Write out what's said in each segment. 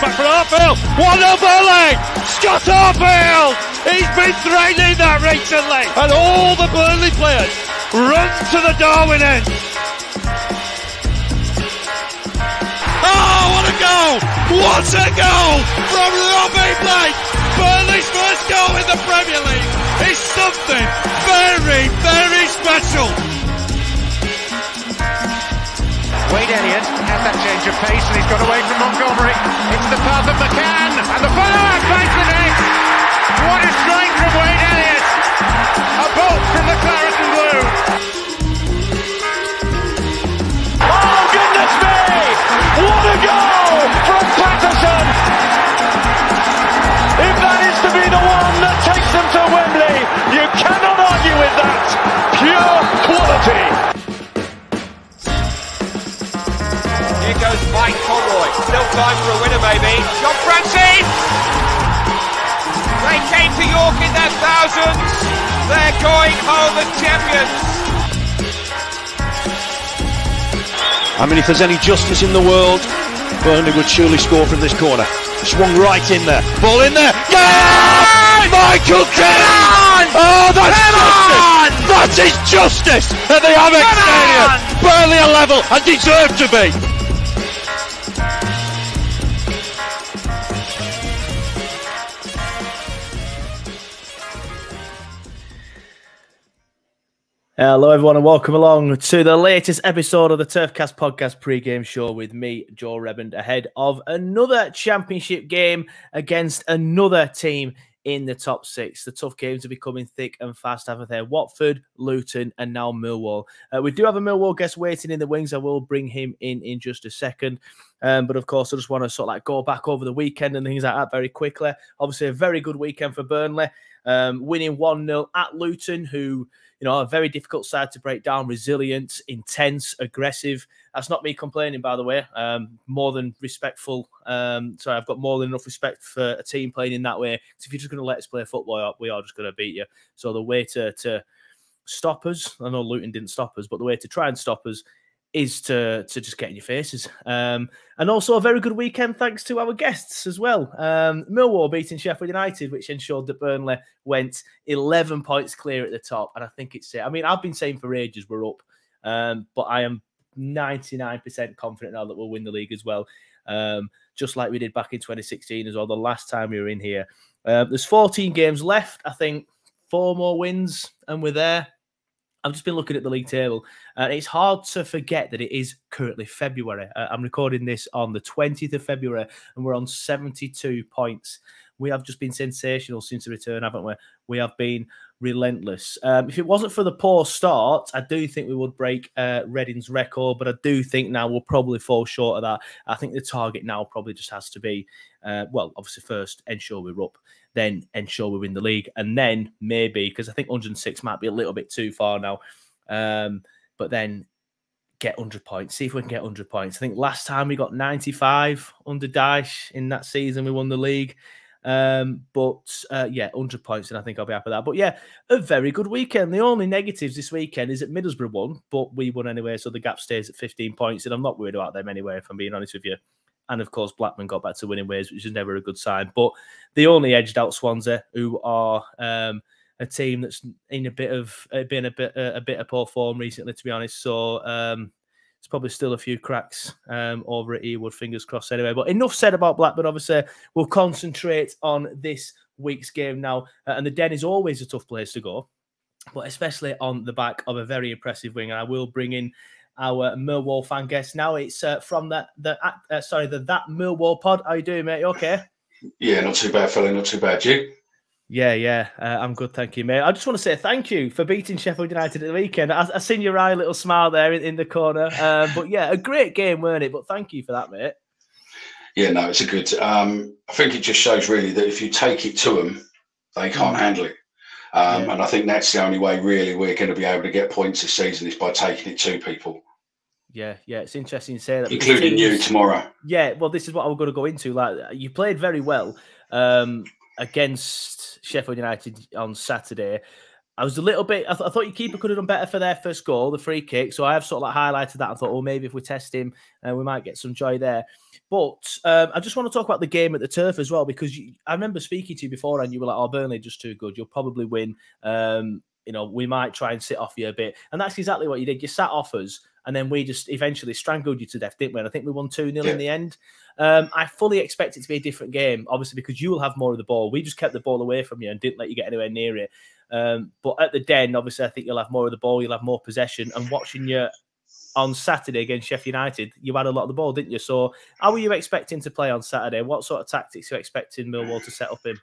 back for Arfield. 1-0 Burnley. Scott Arfield. He's been threatening that recently. And all the Burnley players run to the Darwin end. Oh, what a goal! What a goal from Robbie Blake! Burnley's first goal in the Premier League is something very, very special. Wade Elliott has that change of pace and he's got away from Montgomery into the path of McCann and the follow-up finds the net. What a strike from Wade Elliott! A bolt from the Claret and Blue. Oh goodness me! What a goal from Patterson! If that is to be the one that takes them to Wembley, you cannot argue with that. Pure quality. Here goes Mike Conroy. Still time for a winner, maybe. John Francis! They came to York in their thousands. They're going home as champions. I mean, if there's any justice in the world, Burnley would surely score from this corner. Swung right in there. Ball in there. Yeah! Michael Keane! Oh, that's justice! That is justice at the Amex Stadium. Burnley are level and deserve to be. Hello everyone and welcome along to the latest episode of the Turfcast podcast pre-game show with me, Joe Redmond, ahead of another championship game against another team in the top six. The tough games are becoming thick and fast, haven't they? Watford, Luton and now Millwall. We do have a Millwall guest waiting in the wings. I will bring him in just a second. But of course, I just want to sort of like go back over the weekend and things like that very quickly. Obviously, a very good weekend for Burnley. Winning 1-0 at Luton, who... you know, a very difficult side to break down, resilient, intense, aggressive. That's not me complaining, by the way. More than respectful. Sorry, I've got more than enough respect for a team playing in that way. Because if you're just going to let us play football, we are just going to beat you. So the way to stop us, I know Luton didn't stop us, but the way to try and stop us is to just get in your faces. And also a very good weekend thanks to our guests as well. Millwall beating Sheffield United, which ensured that Burnley went 11 points clear at the top. And I think it's... I mean, I've been saying for ages we're up, but I am 99% confident now that we'll win the league as well, just like we did back in 2016 as well, the last time we were in here. There's 14 games left. I think 4 more wins and we're there. I've just been looking at the league table, and it's hard to forget that it is currently February. I'm recording this on the 20th of February, and we're on 72 points. We have just been sensational since the return, haven't we? We have been relentless. If it wasn't for the poor start, I do think we would break Reading's record, but I do think now we'll probably fall short of that. I think the target now probably just has to be, well, obviously first, ensure we're up, then ensure we win the league, and then maybe, because I think 106 might be a little bit too far now, but then get 100 points, see if we can get 100 points. I think last time we got 95 under Dyche in that season, we won the league. Yeah, 100 points, and I think I'll be happy with that. But yeah, a very good weekend. The only negatives this weekend is that Middlesbrough won, but we won anyway, so the gap stays at 15 points, and I'm not worried about them anyway, if I'm being honest with you. And of course, Blackburn got back to winning ways, which is never a good sign. But they only edged out Swansea, who are a team that's in a bit of poor form recently, to be honest. So it's probably still a few cracks over at Ewood, fingers crossed anyway. But enough said about Blackburn. Obviously, we'll concentrate on this week's game now. And the Den is always a tough place to go, but especially on the back of a very impressive wing. And I will bring in our Millwall fan guest now. It's from the That Millwall pod. How you doing, mate? You okay? Yeah, not too bad, fella. Not too bad. You? Yeah. I'm good, thank you, mate. I just want to say thank you for beating Sheffield United at the weekend. I seen your eye little smile there in the corner. But yeah, a great game, weren't it? But thank you for that, mate. Yeah, no, it's a good... I think it just shows really that if you take it to them, they can't handle it. And I think that's the only way really we're going to be able to get points this season is by taking it to people. Yeah, it's interesting to say that. Including you tomorrow. Yeah, well, this is what I was going to go into. Like, you played very well against Sheffield United on Saturday. I was a little bit. I thought your keeper could have done better for their first goal, the free kick. So I have sort of like highlighted that and thought, well, maybe if we test him, we might get some joy there. But I just want to talk about the game at the turf as well, because I remember speaking to you before, and you were like, "Oh, Burnley just too good. You'll probably win. You know, we might try and sit off you a bit." And that's exactly what you did. You sat off us, and then we just eventually strangled you to death, didn't we? And I think we won 2-0 in the end. I fully expect it to be a different game, obviously, because you will have more of the ball. We just kept the ball away from you and didn't let you get anywhere near it. But at the Den, obviously, I think you'll have more of the ball, you'll have more possession. And watching you on Saturday against Sheffield United, you had a lot of the ball, didn't you? So how were you expecting to play on Saturday? What sort of tactics are you expecting Millwall to set up in?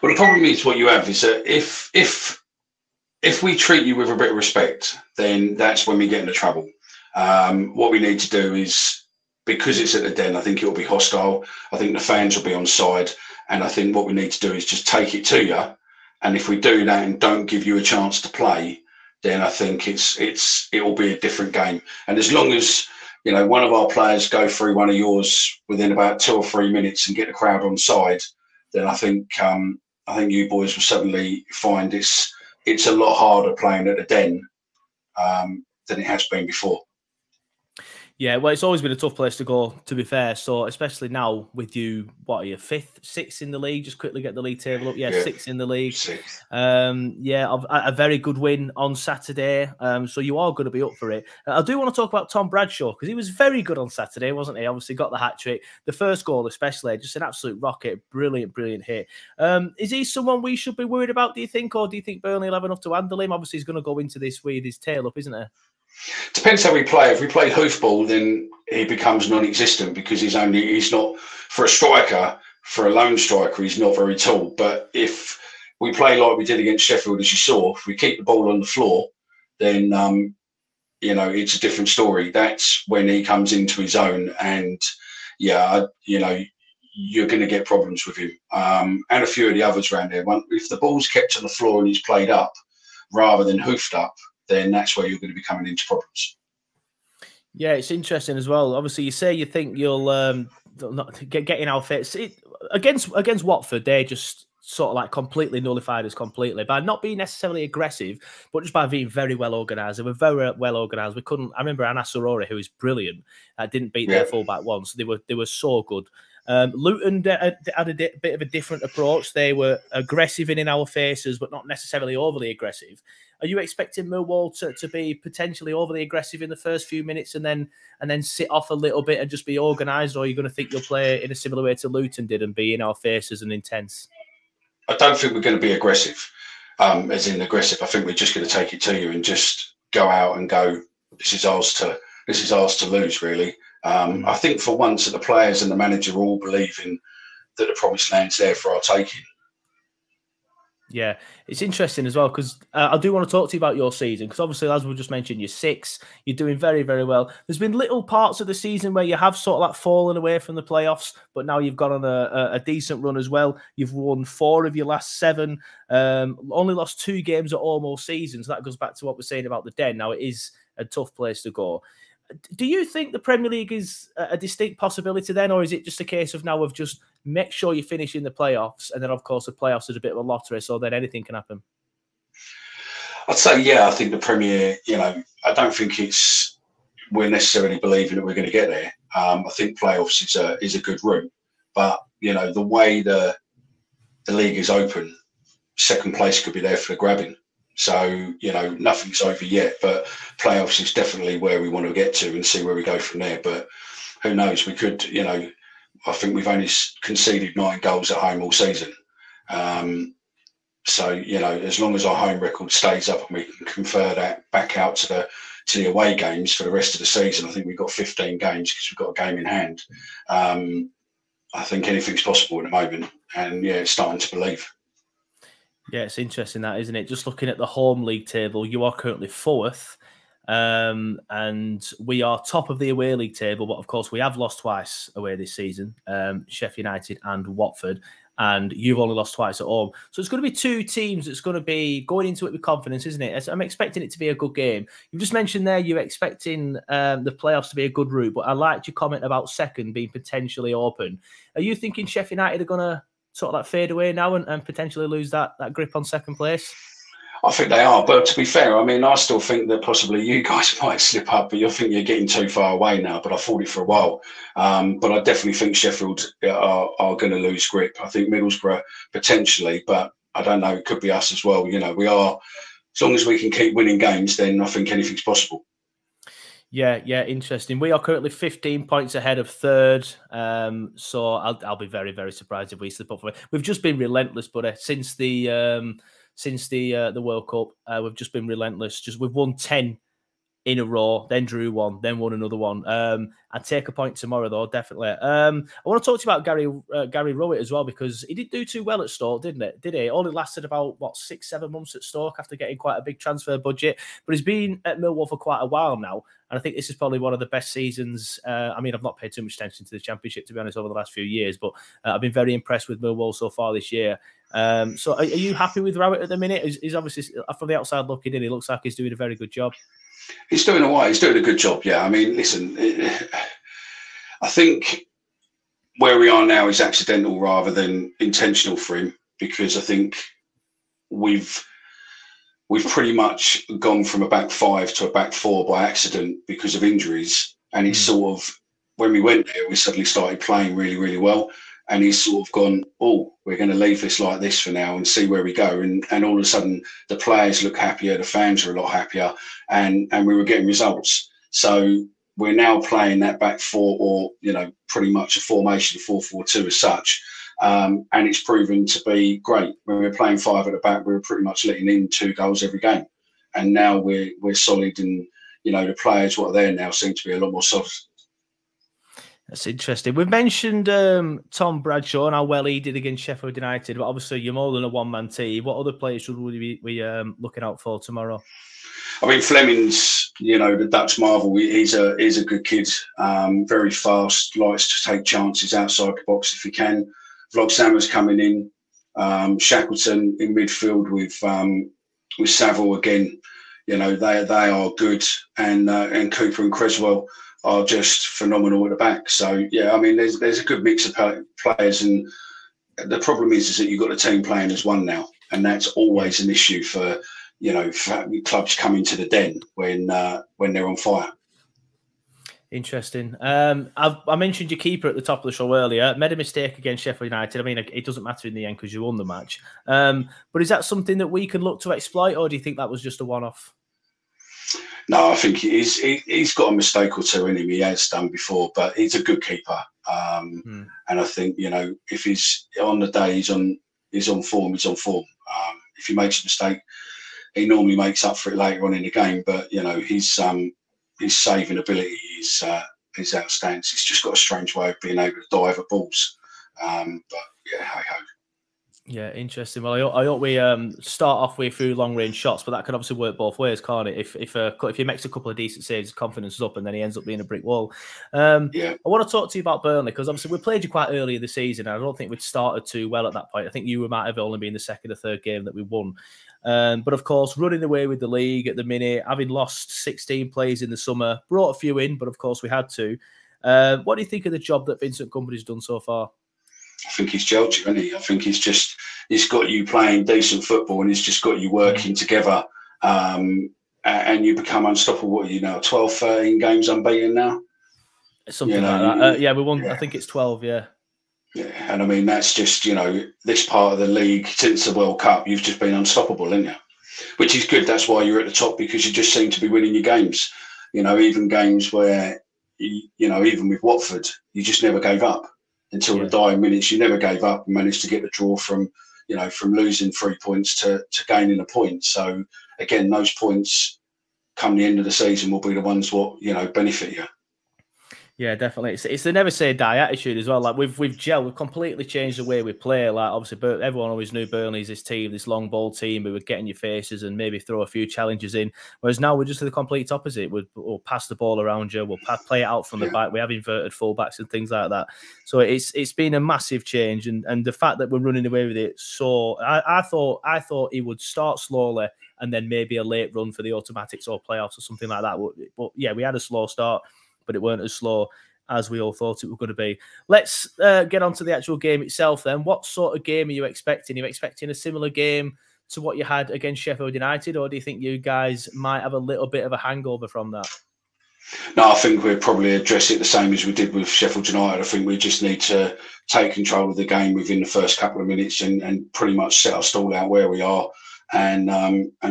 Well, the problem is what you have is that if we treat you with a bit of respect, then that's when we get into trouble. What we need to do is, because it's at the Den, I think it will be hostile. I think the fans will be on side. And I think what we need to do is just take it to you. And if we do that and don't give you a chance to play, then I think it will be a different game. And as long as, you know, one of our players go through one of yours within about 2 or 3 minutes and get the crowd on side, then I think you boys will suddenly find it's a lot harder playing at the Den than it has been before. Yeah, well, it's always been a tough place to go, to be fair. So, especially now with you, what are you, 5th, 6th in the league? Just quickly get the league table up. Yeah, 6th in the league. 6th. Yeah, a very good win on Saturday. So you are going to be up for it. I do want to talk about Tom Bradshaw, because he was very good on Saturday, wasn't he? Obviously got the hat-trick. The first goal especially, just an absolute rocket. Brilliant, brilliant hit. Is he someone we should be worried about, do you think? Or do you think Burnley will have enough to handle him? Obviously, he's going to go into this with his tail up, isn't he? Depends how we play. If we play hoofball, then he becomes non-existent, because he's not, for a striker, for a lone striker, he's not very tall. But if we play like we did against Sheffield, as you saw, if we keep the ball on the floor, then you know, it's a different story. That's when he comes into his own, and yeah, you know, you're going to get problems with him and a few of the others around there. If the ball's kept on the floor and he's played up rather than hoofed up, then that's where you're going to be coming into problems. Yeah, it's interesting as well. Obviously, you say you think you'll not get in our face against Watford. They just sort of like completely nullified us completely by not being necessarily aggressive, but just by being very well organised. They were very well organised. We couldn't. I remember Anas Aurora, who is brilliant, didn't beat their fullback once. They were so good. Luton had a bit of a different approach. They were aggressive in our faces, but not necessarily overly aggressive. Are you expecting Millwall to be potentially overly aggressive in the first few minutes and then sit off a little bit and just be organised, or are you going to think you'll play in a similar way to Luton did and be in our faces and intense? I don't think we're going to be aggressive, as in aggressive. I think we're just going to take it to you and just go out and go, this is ours to lose, really. I think for once that the players and the manager all believe in that the promised land's there for our taking. Yeah, it's interesting as well, because I do want to talk to you about your season, because obviously, as we just mentioned, you're 6, you're doing very, very well. There's been little parts of the season where you have sort of like fallen away from the playoffs, but now you've gone on a decent run as well. You've won 4 of your last 7, only lost 2 games at home all season, so that goes back to what we're saying about the Den. Now, it is a tough place to go. Do you think the Premier League is a distinct possibility then, or is it just a case of now of just make sure you finish in the playoffs, and then of course the playoffs is a bit of a lottery, so then anything can happen? I'd say, yeah, I think the Premier, you know, I don't think we're necessarily believing that we're going to get there. I think playoffs is a good route, but you know, the way the league is open, second place could be there for the grabbing. So, you know, nothing's over yet, but playoffs is definitely where we want to get to and see where we go from there. But who knows? We could, you know, I think we've only conceded 9 goals at home all season. So, you know, as long as our home record stays up and we can confer that back out to the away games for the rest of the season, I think we've got 15 games because we've got a game in hand. I think anything's possible at the moment. And, yeah, it's starting to believe. Yeah, it's interesting that, isn't it? Just looking at the home league table, you are currently 4th, and we are top of the away league table. But of course, we have lost twice away this season, Sheffield United and Watford, and you've only lost twice at home. So it's going to be 2 teams that's going to be going into it with confidence, isn't it? I'm expecting it to be a good game. You just mentioned there you're expecting the playoffs to be a good route, but I liked your comment about second being potentially open. Are you thinking Sheffield United are going to sort of like fade away now and potentially lose that grip on second place? I think they are, but to be fair, I mean, I still think that possibly you guys might slip up, but you think you're getting too far away now. But I thought it for a while. But I definitely think Sheffield are going to lose grip. I think Middlesbrough potentially, but I don't know. It could be us as well. You know, we are, as long as we can keep winning games, then I think anything's possible. Yeah, interesting. We are currently 15 points ahead of third, so I'll be very, very surprised if we slip up from it. We've just been relentless, but since the World Cup, we've just been relentless. We've won 10 in a row, then drew one, then won another one. I'd take a point tomorrow, though, definitely. I want to talk to you about Gary Rowett as well, because he didn't do too well at Stoke, didn't it? Did he? Only lasted about, 6-7 months at Stoke after getting quite a big transfer budget. But he's been at Millwall for quite a while now, and I think this is probably one of the best seasons. I mean, I've not paid too much attention to the Championship, to be honest, over the last few years, but I've been very impressed with Millwall so far this year. So are you happy with Rowett at the minute? He's obviously, from the outside looking in, he looks like he's doing a very good job. He's doing all right. He's doing a good job, yeah. I mean, listen, I think where we are now is accidental rather than intentional for him, because I think we've pretty much gone from a back five to a back four by accident because of injuries. And it's sort of, when we went there, we suddenly started playing really, really well. And he's sort of gone, oh, we're going to leave this like this for now and see where we go. And all of a sudden, the players look happier, the fans are a lot happier, and we were getting results. So we're now playing that back four, or, you know, pretty much a formation 4-4-2 as such. And it's proven to be great. When we were playing five at the back, we were pretty much letting in 2 goals every game. And now we're solid, and, you know, the players, what are there now, seem to be a lot more solid. That's interesting. We've mentioned Tom Bradshaw and how well he did against Sheffield United, but obviously you're more than a one-man team. What other players should we be looking out for tomorrow? I mean, Fleming's, you know, the Dutch marvel. He's a good kid, very fast, likes to take chances outside the box if he can. Vlogsammer's coming in. Shackleton in midfield with Saville again. You know, they are good, and Cooper and Creswell are just phenomenal at the back. So yeah, I mean, there's a good mix of players, and the problem is that you've got the team playing as one now, and that's always an issue for, you know, for clubs coming to the Den when they're on fire. Interesting. I mentioned your keeper at the top of the show earlier. Made a mistake against Sheffield United. I mean, it doesn't matter in the end because you won the match. But is that something that we can look to exploit, or do you think that was just a one-off? No, I think he's got a mistake or two in him. He has done before, but he's a good keeper. And I think, you know, if he's on the day, he's on form, he's on form. If he makes a mistake, he normally makes up for it later on in the game. But, you know, his saving ability is outstanding. He's just got a strange way of being able to dive at balls. But yeah, hey-ho. Yeah, interesting. Well, I hope we start off with a few long-range shots, but that can obviously work both ways, can't it? If he makes a couple of decent saves, his confidence is up, and then he ends up being a brick wall. Yeah. I want to talk to you about Burnley, because obviously we played you quite early in the season, and I don't think we'd started too well at that point. I think you might have only been the second or third game that we won. But of course, running away with the league at the minute, having lost 16 players in the summer, brought a few in, but of course we had to. What do you think of the job that Vincent Kompany's done so far? I think he's gelled you, hasn't he? I think he's got you playing decent football, and he's just got you working together, and you become unstoppable. What are you now, 12, 13 games unbeaten now? Something like that. Yeah, we won, I think it's 12, yeah. Yeah, and I mean, that's just, you know, this part of the league since the World Cup, you've just been unstoppable, haven't you? Which is good. That's why you're at the top, because you just seem to be winning your games. You know, even games where, you know, even with Watford, you just never gave up. Until the dying minutes, you never gave up and managed to get the draw from losing 3 points to gaining a point. So again, those points come the end of the season will be the ones what, you know, benefit you. Yeah, definitely. It's the never say die attitude as well. Like we've gelled, we've completely changed the way we play. Like obviously, everyone always knew Burnley's this team, this long ball team who would get in your faces and maybe throw a few challenges in. Whereas now we're just the complete opposite. We'll pass the ball around you. We'll play it out from the back. We have inverted fullbacks and things like that. So it's been a massive change, and the fact that we're running away with it. So I thought he would start slowly and then maybe a late run for the automatics or playoffs or something like that. But yeah, we had a slow start, but it weren't as slow as we all thought it was going to be. Let's get on to the actual game itself then. What sort of game are you expecting? Are you expecting a similar game to what you had against Sheffield United, or do you think you guys might have a little bit of a hangover from that? No, I think we'll probably address it the same as we did with Sheffield United. I think we just need to take control of the game within the first couple of minutes and pretty much set our stall out where we are, and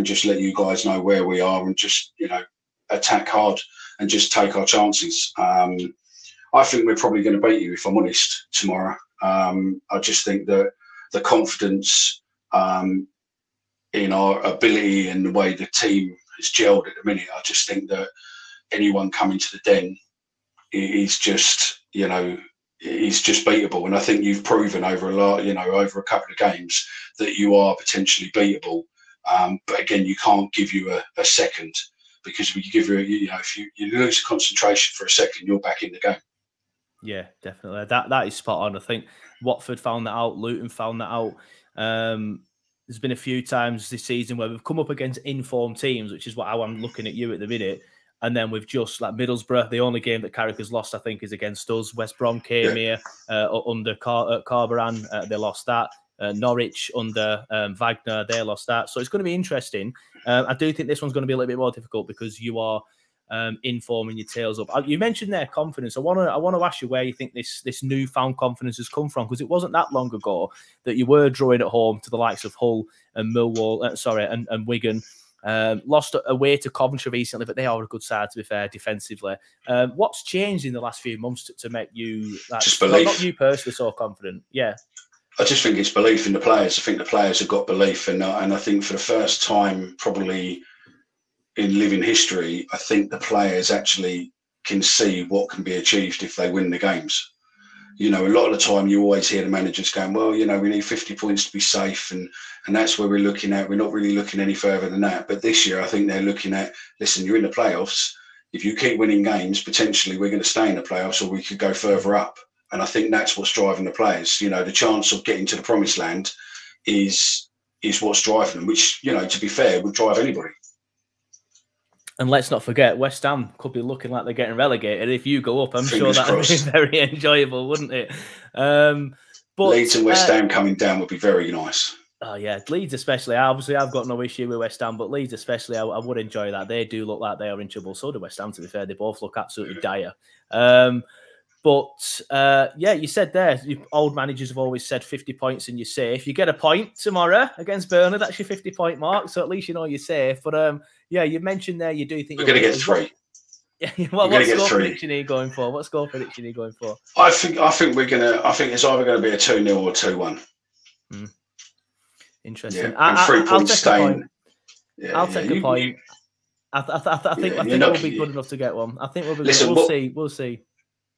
just let you guys know where we are, and just, you know, attack hard and just take our chances. I think we're probably going to beat you, if I'm honest, tomorrow. I just think that the confidence in our ability and the way the team has gelled at the minute, I just think that anyone coming to the Den is just, you know, is just beatable. And I think you've proven over over a couple of games that you are potentially beatable. But again, you can't give you a second, because if you give if you lose concentration for a second, you're back in the game. Yeah, definitely. That is spot on. I think Watford found that out. Luton found that out. There's been a few times this season where we've come up against informed teams, which is how I'm looking at you at the minute. And then we've just, like Middlesbrough, the only game that Carrick has lost, I think, is against us. West Brom came here under Carberan. They lost that. Norwich under Wagner, they lost that. So it's going to be interesting. I do think this one's going to be a little bit more difficult because you are in form and your tails up. You mentioned their confidence. I want to ask you where you think this newfound confidence has come from, because it wasn't that long ago that you were drawing at home to the likes of Hull and Millwall, and Wigan. Lost away to Coventry recently, but they are a good side, to be fair, defensively. What's changed in the last few months to make you, just belief. Not you personally, so confident? Yeah. I just think it's belief in the players. I think the players have got belief, and I think for the first time probably in living history, I think the players actually can see what can be achieved if they win the games. You know, a lot of the time you always hear the managers going, well, you know, we need 50 points to be safe, and that's where we're looking at. We're not really looking any further than that. But this year, I think they're looking at, listen, you're in the playoffs. If you keep winning games, potentially we're going to stay in the playoffs, or we could go further up. And I think that's what's driving the players. You know, the chance of getting to the promised land is what's driving them, which, you know, to be fair, would drive anybody. And let's not forget, West Ham could be looking like they're getting relegated. If you go up, I'm Fingers sure that would be crossed. very enjoyable, wouldn't it? But Leeds and West Ham coming down would be very nice. Oh, yeah. Leeds especially. Obviously, I've got no issue with West Ham, but Leeds especially, I would enjoy that. They do look like they are in trouble. So do West Ham, to be fair. They both look absolutely dire. Yeah, you said there, old managers have always said 50 points and you're safe. You get a point tomorrow against Burnley, that's your 50-point mark, so at least you know you're safe. But yeah, you mentioned there you do think we're going to get 3. Yeah, what score prediction are you going for? What score prediction are you going for? I think it's either going to be a 2-0 or 2-1. Interesting. Yeah, and 3 points staying. I'll take a point. I think we'll be good enough to get one. I think we'll be. Listen, we'll see.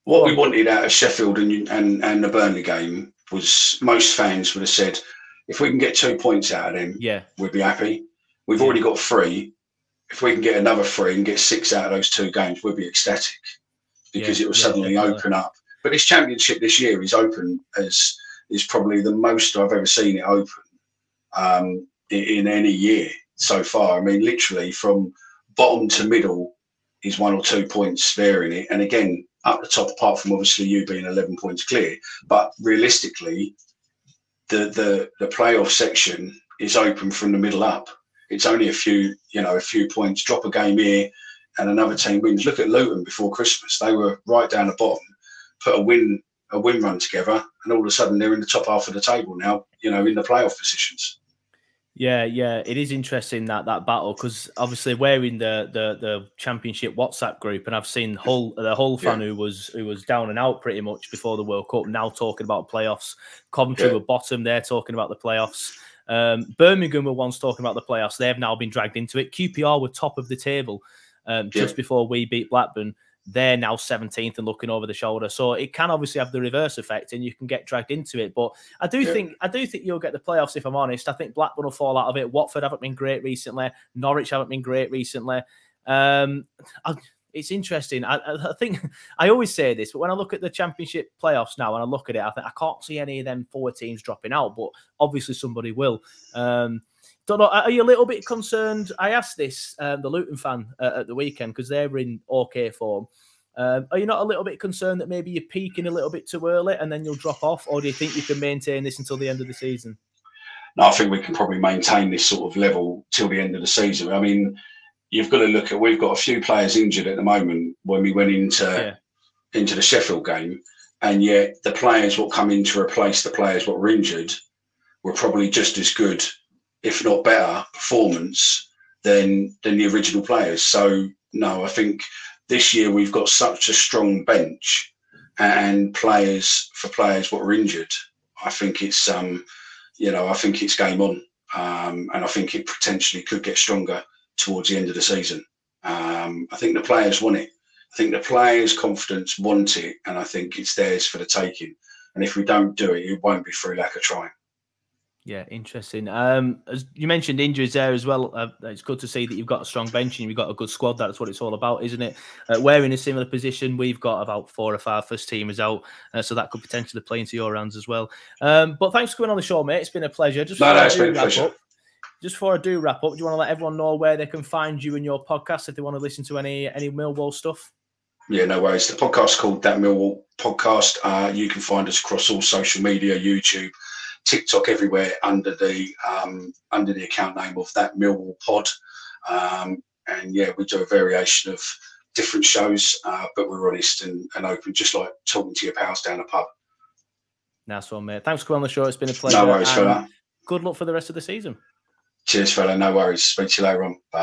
What we wanted out of Sheffield and the Burnley game was, most fans would have said, if we can get 2 points out of them, we'd be happy. We've already got 3. If we can get another 3 and get 6 out of those 2 games, we'd be ecstatic, because it will suddenly open up. But this championship this year is open is probably the most I've ever seen it open in any year so far. I mean, literally from bottom to middle is 1 or 2 points there in it. And again, up the top, apart from obviously you being 11 points clear, but realistically, the playoff section is open from the middle up. It's only a few points. Drop a game here, and another team wins. Look at Luton before Christmas; they were right down the bottom, put a win run together, and all of a sudden they're in the top half of the table now. You know, in the playoff positions. Yeah, it is interesting that battle, because obviously we're in the championship WhatsApp group, and I've seen the Hull fan who was down and out pretty much before the World Cup, now talking about playoffs. Coventry were bottom, they're talking about the playoffs. Birmingham were once talking about the playoffs, they've now been dragged into it. QPR were top of the table just before we beat Blackburn. They're now 17th and looking over the shoulder. So it can obviously have the reverse effect, and you can get dragged into it. But I do think you'll get the playoffs, if I'm honest. I think Blackburn will fall out of it. Watford haven't been great recently. Norwich haven't been great recently. It's interesting. I think I always say this, but when I look at the championship playoffs now, and I look at it, I think I can't see any of them 4 teams dropping out, but obviously somebody will. Don't know. Are you a little bit concerned? I asked this the Luton fan at the weekend, because they're in okay form. Are you not a little bit concerned that maybe you're peaking a little bit too early and then you'll drop off, or do you think you can maintain this until the end of the season? no, I think we can probably maintain this sort of level till the end of the season. I mean, you've got to look at, we've got a few players injured at the moment when we went into the Sheffield game, and yet the players what come in to replace the players what were injured were probably just as good, if not better, performance than the original players. So no, I think this year we've got such a strong bench and players what were injured. I think it's I think it's game on, and I think it potentially could get stronger towards the end of the season. I think the players want it. I think the players' confidence want it, and I think it's theirs for the taking. And if we don't do it, it won't be through lack of trying. Yeah, interesting. As you mentioned injuries there as well. It's good to see that you've got a strong bench and you've got a good squad. That's what it's all about, isn't it? We're in a similar position. We've got about 4 or 5 first teamers out, so that could potentially play into your hands as well. But thanks for coming on the show, mate. It's been a pleasure. It's been a pleasure. Just before I do wrap up, do you want to let everyone know where they can find you and your podcast if they want to listen to any Millwall stuff? Yeah, no worries. The podcast's called That Millwall Podcast. You can find us across all social media, YouTube, TikTok, everywhere under the account name of That Millwall Pod. And yeah, we do a variation of different shows, but we're honest and open, just like talking to your pals down the pub. Nice one, mate. Thanks for coming on the show. It's been a pleasure. No worries, fella. Good luck for the rest of the season. Cheers, fella. No worries. Speak to you later on. Bye.